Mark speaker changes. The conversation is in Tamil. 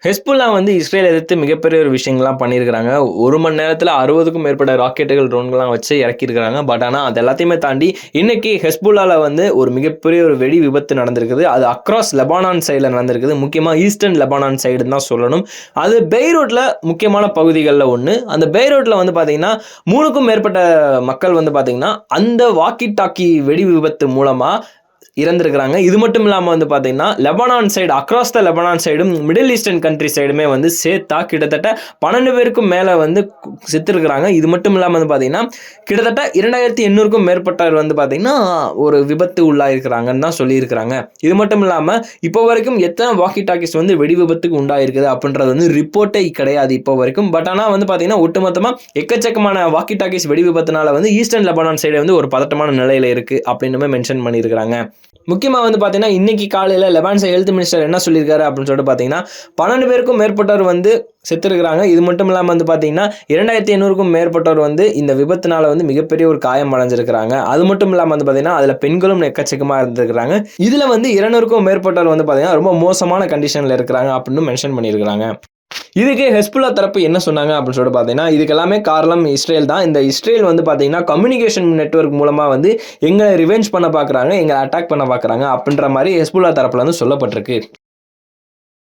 Speaker 1: ஹெஸ்புல்லா வந்து இஸ்ரேல் எதிர்த்து மிகப்பெரிய ஒரு விஷயங்கள்லாம் பண்ணியிருக்கிறாங்க. 1 மணி நேரத்தில 60க்கும் மேற்பட்ட ராக்கெட்டுகள், ட்ரோன்கள்லாம் வச்சு இறக்கியிருக்கிறாங்க. பட் ஆனா, அது எல்லாத்தையுமே தாண்டி இன்னைக்கு ஹெஸ்புல்லால வந்து ஒரு மிகப்பெரிய ஒரு வெடி விபத்து நடந்திருக்குது. அது அக்ராஸ் லெபானான் சைடுல நடந்திருக்குது. முக்கியமா ஈஸ்டர்ன் லெபானான் சைடுன்னு தான் சொல்லணும். அது பெய்ரூட்ல முக்கியமான பகுதிகள்ல ஒண்ணு. அந்த பெய்ரூட்ல வந்து பார்த்தீங்கன்னா, 3க்கும் மேற்பட்ட மக்கள் வந்து பார்த்தீங்கன்னா, அந்த வாக்கி டாக்கி வெடி விபத்து மூலமா இறந்திருக்கிறாங்க. இது மட்டும் இல்லாம வந்து பார்த்தீங்கன்னா, Lebanon side across the Lebanon சைடும், மிடில் ஈஸ்டர்ன் கண்ட்ரி சைடுமே வந்து சேர்த்தா கிட்டத்தட்ட 12 பேருக்கும் மேல வந்து செத்துருக்கிறாங்க. இது மட்டும் இல்லாம வந்து பார்த்தீங்கன்னா, கிட்டத்தட்ட 2800க்கும் மேற்பட்டவர் வந்து பார்த்தீங்கன்னா, ஒரு விபத்து உள்ளாயிருக்கிறாங்கன்னு தான் சொல்லியிருக்கிறாங்க. இது மட்டும் இல்லாம, இப்போ வரைக்கும் எத்தனை வாக்கி டாக்கீஸ் வந்து வெடி விபத்துக்கு உண்டாயிருக்குது அப்படின்றது வந்து ரிப்போர்ட்டே கிடையாது இப்போ வரைக்கும். பட் ஆனா வந்து பார்த்தீங்கன்னா, ஒட்டுமொத்தமா எக்கச்சக்கமான வாக்கி டாக்கீஸ் வெடி விபத்துனால வந்து ஈஸ்டர்ன் லெபனான் சைடு வந்து ஒரு பதட்டமான நிலையில இருக்கு அப்படின்னுமே மென்ஷன் பண்ணியிருக்கிறாங்க. முக்கியமா வந்து பார்த்தீங்கன்னா, இன்னைக்கு காலையில லெபான்ஸ் ஹெல்த் மினிஸ்டர் என்ன சொல்லியிருக்காரு அப்படின்னு சொல்லிட்டு பார்த்தீங்கன்னா, 12 பேருக்கும் மேற்பட்டோர் வந்து செத்துருக்கிறாங்க. இது மட்டும் இல்லாம வந்து பார்த்தீங்கன்னா, 2800க்கும் மேற்பட்டோர் வந்து இந்த விபத்துனால வந்து மிகப்பெரிய ஒரு காயம் அடைஞ்சிருக்கிறாங்க. அது மட்டும் இல்லாம வந்து பார்த்தீங்கன்னா, அதுல பெண்களும் எக்கச்சக்கமா இருந்திருக்கிறாங்க. இதுல வந்து 200க்கும் மேற்பட்டோர் வந்து பார்த்தீங்கன்னா, ரொம்ப மோசமான கண்டிஷன்ல இருக்கிறாங்க அப்படின்னு மென்ஷன் பண்ணியிருக்கிறாங்க. இதுக்கு ஹெஸ்புல்லா தரப்பு என்ன சொன்னாங்க அப்படின்னு சொல்லிட்டு பார்த்தீங்கன்னா, இதுக்கு எல்லாமே காரணம் இஸ்ரேல் தான். இந்த இஸ்ரேல் வந்து பார்த்தீங்கன்னா, கம்யூனிகேஷன் நெட்வொர்க் மூலமா வந்து எங்களை ரிவெஞ்ச் பண்ண பார்க்குறாங்க, எங்களை அட்டாக் பண்ண பார்க்குறாங்க அப்படின்ற மாதிரி ஹெஸ்புல்லா தரப்புல வந்து சொல்லப்பட்டிருக்கு.